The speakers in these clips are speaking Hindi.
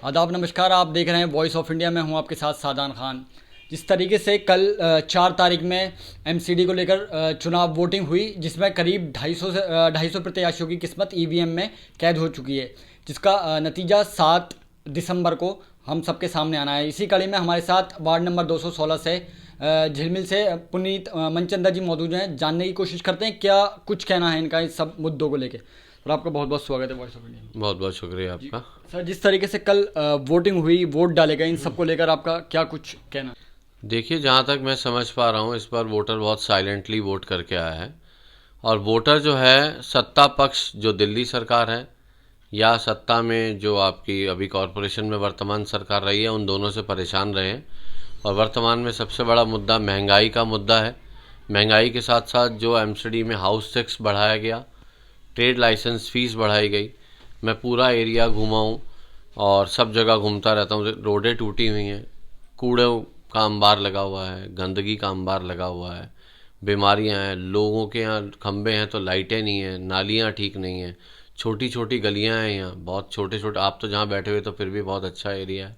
आदाब नमस्कार। आप देख रहे हैं वॉइस ऑफ इंडिया। मैं हूं आपके साथ सादान खान। जिस तरीके से कल 4 तारीख में एमसीडी को लेकर चुनाव वोटिंग हुई, जिसमें करीब 250 प्रत्याशियों की किस्मत ईवीएम में कैद हो चुकी है, जिसका नतीजा 7 दिसंबर को हम सबके सामने आना है। इसी कड़ी में हमारे साथ वार्ड नंबर 216 से झिलमिल से पुनीत मनचंदा जी मौजूद हैं। जानने की कोशिश करते हैं क्या कुछ कहना है इनका इस सब मुद्दों को लेकर। और आपका बहुत बहुत स्वागत है वॉइस ऑफ इंडिया में। बहुत बहुत शुक्रिया आपका। सर, जिस तरीके से कल वोटिंग हुई, वोट डाले गए, इन सबको लेकर आपका क्या कुछ कहना? देखिए, जहाँ तक मैं समझ पा रहा हूँ इस बार वोटर बहुत साइलेंटली वोट करके आया है। और वोटर जो है, सत्ता पक्ष जो दिल्ली सरकार है या सत्ता में जो आपकी अभी कॉरपोरेशन में वर्तमान सरकार रही है, उन दोनों से परेशान रहे हैं। और वर्तमान में सबसे बड़ा मुद्दा महंगाई का मुद्दा है। महंगाई के साथ साथ जो एमसीडी में हाउस टैक्स बढ़ाया गया, ट्रेड लाइसेंस फ़ीस बढ़ाई गई। मैं पूरा एरिया घूमा हूँ और सब जगह घूमता रहता हूँ। रोडें टूटी हुई हैं, कूड़े का अंबार लगा हुआ है, गंदगी का अंबार लगा हुआ है, बीमारियाँ हैं, लोगों के यहाँ खंबे हैं तो लाइटें नहीं हैं, नालियाँ ठीक नहीं हैं, छोटी छोटी गलियाँ हैं यहाँ, बहुत छोटे छोटे। आप तो जहाँ बैठे हुए तो फिर भी बहुत अच्छा एरिया है।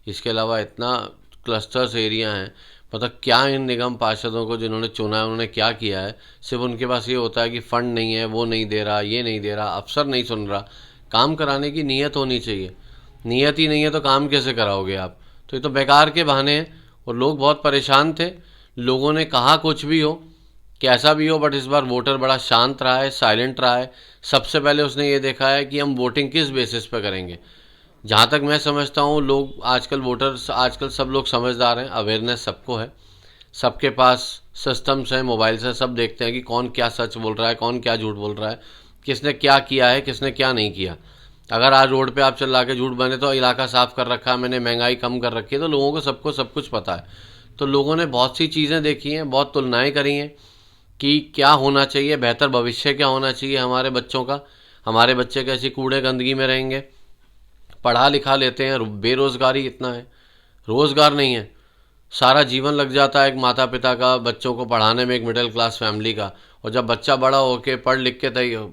इसके अलावा इतना क्लस्टर्स एरिया हैं। मतलब क्या इन निगम पार्षदों को जिन्होंने चुना है उन्होंने क्या किया है? सिर्फ उनके पास ये होता है कि फ़ंड नहीं है, वो नहीं दे रहा, ये नहीं दे रहा, अफसर नहीं सुन रहा। काम कराने की नीयत होनी चाहिए। नीयत ही नहीं है तो काम कैसे कराओगे आप? तो ये तो बेकार के बहाने हैं। और लोग बहुत परेशान थे। लोगों ने कहा कुछ भी हो, कैसा भी हो, बट इस बार वोटर बड़ा शांत रहा है, साइलेंट रहा है। सबसे पहले उसने ये देखा है कि हम वोटिंग किस बेसिस पे करेंगे। जहाँ तक मैं समझता हूँ, लोग आजकल वोटर्स आजकल सब लोग समझदार हैं, अवेयरनेस सबको है, सबके पास सिस्टम्स हैं, मोबाइल से सब देखते हैं कि कौन क्या सच बोल रहा है, कौन क्या झूठ बोल रहा है, किसने क्या किया है, किसने क्या नहीं किया। अगर आज रोड पे आप चिल्ला के झूठ बने तो इलाका साफ़ कर रखा है मैंने, महंगाई कम कर रखी है, तो लोगों को सबको सब कुछ पता है। तो लोगों ने बहुत सी चीज़ें देखी हैं, बहुत तुलनाएँ करी हैं कि क्या होना चाहिए, बेहतर भविष्य क्या होना चाहिए हमारे बच्चों का। हमारे बच्चे कैसी कूड़े गंदगी में रहेंगे, पढ़ा लिखा लेते हैं, बेरोज़गारी इतना है, रोज़गार नहीं है। सारा जीवन लग जाता है एक माता पिता का बच्चों को पढ़ाने में, एक मिडिल क्लास फैमिली का। और जब बच्चा बड़ा होके पढ़ लिख के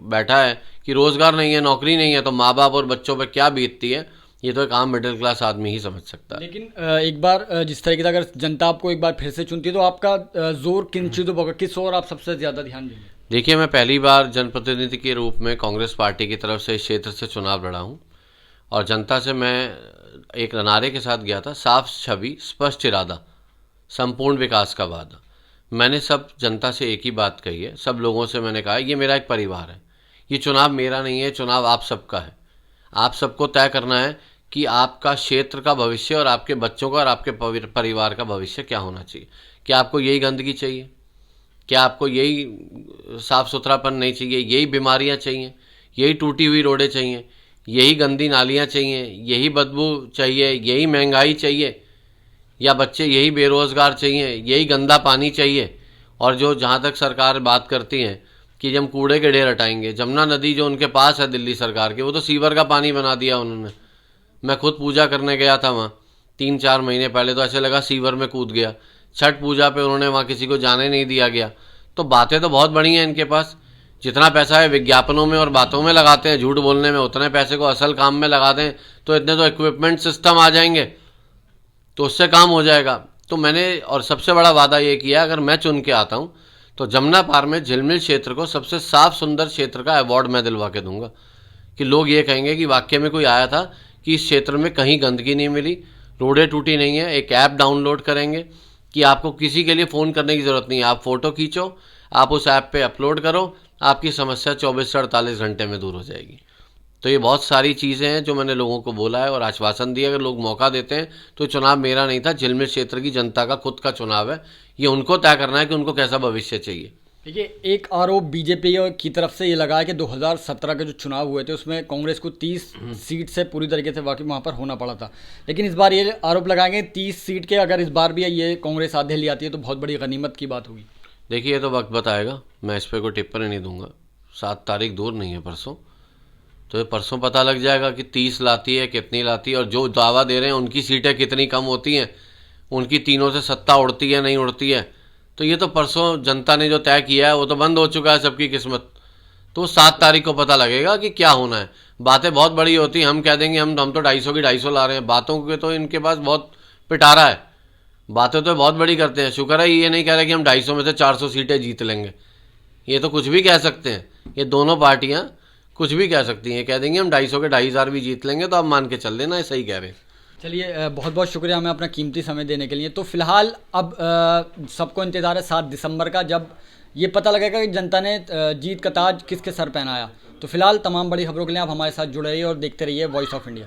बैठा है कि रोज़गार नहीं है, नौकरी नहीं है, तो माँ बाप और बच्चों पर क्या बीतती है, ये तो एक आम मिडिल क्लास आदमी ही समझ सकता है। लेकिन एक बार जिस तरीके से अगर जनता आपको एक बार फिर से चुनती है तो आपका जोर किन चीज़ों पर होगा, किस ओर आप सबसे ज़्यादा ध्यान देंगे? देखिए, मैं पहली बार जनप्रतिनिधि के रूप में कांग्रेस पार्टी की तरफ से इस क्षेत्र से चुनाव लड़ा हूँ। और जनता से मैं एक नारे के साथ गया था, साफ छवि, स्पष्ट इरादा, संपूर्ण विकास का वादा। मैंने सब जनता से एक ही बात कही है, सब लोगों से मैंने कहा ये मेरा एक परिवार है, ये चुनाव मेरा नहीं है, चुनाव आप सबका है। आप सबको तय करना है कि आपका क्षेत्र का भविष्य और आपके बच्चों का और आपके परिवार का भविष्य क्या होना चाहिए। क्या आपको यही गंदगी चाहिए? क्या आपको यही साफ़ सुथरापन नहीं चाहिए? यही बीमारियां चाहिए? यही टूटी हुई रोडें चाहिए? यही गंदी नालियां चाहिए? यही बदबू चाहिए? यही महंगाई चाहिए? या बच्चे यही बेरोज़गार चाहिए? यही गंदा पानी चाहिए? और जो जहाँ तक सरकार बात करती है कि जब कूड़े के ढेर हटाएंगे, जमुना नदी जो उनके पास है दिल्ली सरकार के, वो तो सीवर का पानी बना दिया उन्होंने। मैं खुद पूजा करने गया था वहाँ 3-4 महीने पहले, तो ऐसे लगा सीवर में कूद गया। छठ पूजा पे उन्होंने वहाँ किसी को जाने नहीं दिया गया। तो बातें तो बहुत बड़ी हैं इनके पास। जितना पैसा है विज्ञापनों में और बातों में लगाते हैं, झूठ बोलने में, उतने पैसे को असल काम में लगा दें तो इतने तो इक्विपमेंट सिस्टम आ जाएंगे, तो उससे काम हो जाएगा। तो मैंने और सबसे बड़ा वादा ये किया, अगर मैं चुन के आता हूँ तो जमुना पार में झिलमिल क्षेत्र को सबसे साफ सुंदर क्षेत्र का अवार्ड मैं दिलवा के दूंगा, कि लोग ये कहेंगे कि वाकई में कोई आया था, कि इस क्षेत्र में कहीं गंदगी नहीं मिली, रोडें टूटी नहीं है। एक ऐप डाउनलोड करेंगे कि आपको किसी के लिए फ़ोन करने की ज़रूरत नहीं है, आप फ़ोटो खींचो, आप उस ऐप पे अपलोड करो, आपकी समस्या 24 से 48 घंटे में दूर हो जाएगी। तो ये बहुत सारी चीज़ें हैं जो मैंने लोगों को बोला है और आश्वासन दिया। अगर लोग मौका देते हैं तो चुनाव मेरा नहीं था, झिलमिल क्षेत्र की जनता का खुद का चुनाव है। ये उनको तय करना है कि उनको कैसा भविष्य चाहिए। देखिए, एक आरोप बीजेपी की तरफ से ये लगा है कि 2017 के जो चुनाव हुए थे उसमें कांग्रेस को 30 सीट से पूरी तरीके से वाकई वहाँ पर होना पड़ा था। लेकिन इस बार ये आरोप लगाएंगे 30 सीट के अगर इस बार भी ये कांग्रेस आधे ले आती है तो बहुत बड़ी गनीमत की बात होगी। देखिए, ये तो वक्त बताएगा, मैं इस पर कोई टिप्पणी नहीं दूंगा। 7 तारीख दूर नहीं है, परसों। तो ये परसों पता लग जाएगा कि 30 लाती है, कितनी लाती है, और जो दावा दे रहे हैं उनकी सीटें कितनी कम होती हैं, उनकी तीनों से सत्ता उड़ती है नहीं उड़ती है। तो ये तो परसों जनता ने जो तय किया है वो तो बंद हो चुका है सबकी किस्मत। तो 7 तारीख को पता लगेगा कि क्या होना है। बातें बहुत बड़ी होती हैं, हम कह देंगे हम तो 250 की 250 ला रहे हैं, बातों के तो इनके पास बहुत पिटारा है, बातें तो बहुत बड़ी करते हैं। शुक्र है ये नहीं कह रहे कि हम 250 में से 400 सीटें जीत लेंगे, ये तो कुछ भी कह सकते हैं। ये दोनों पार्टियां कुछ भी कह सकती हैं, कह देंगे हम 250 के 2,500 भी जीत लेंगे, तो आप मान के चल देना, ये सही कह रहे हैं। चलिए, बहुत बहुत शुक्रिया हमें अपना कीमती समय देने के लिए। तो फिलहाल अब सबको इंतज़ार है 7 दिसंबर का, जब ये पता लगेगा कि जनता ने जीत का ताज किसके सर पहनाया। तो फिलहाल तमाम बड़ी खबरों के लिए आप हमारे साथ जुड़े रहिए और देखते रहिए वॉइस ऑफ इंडिया।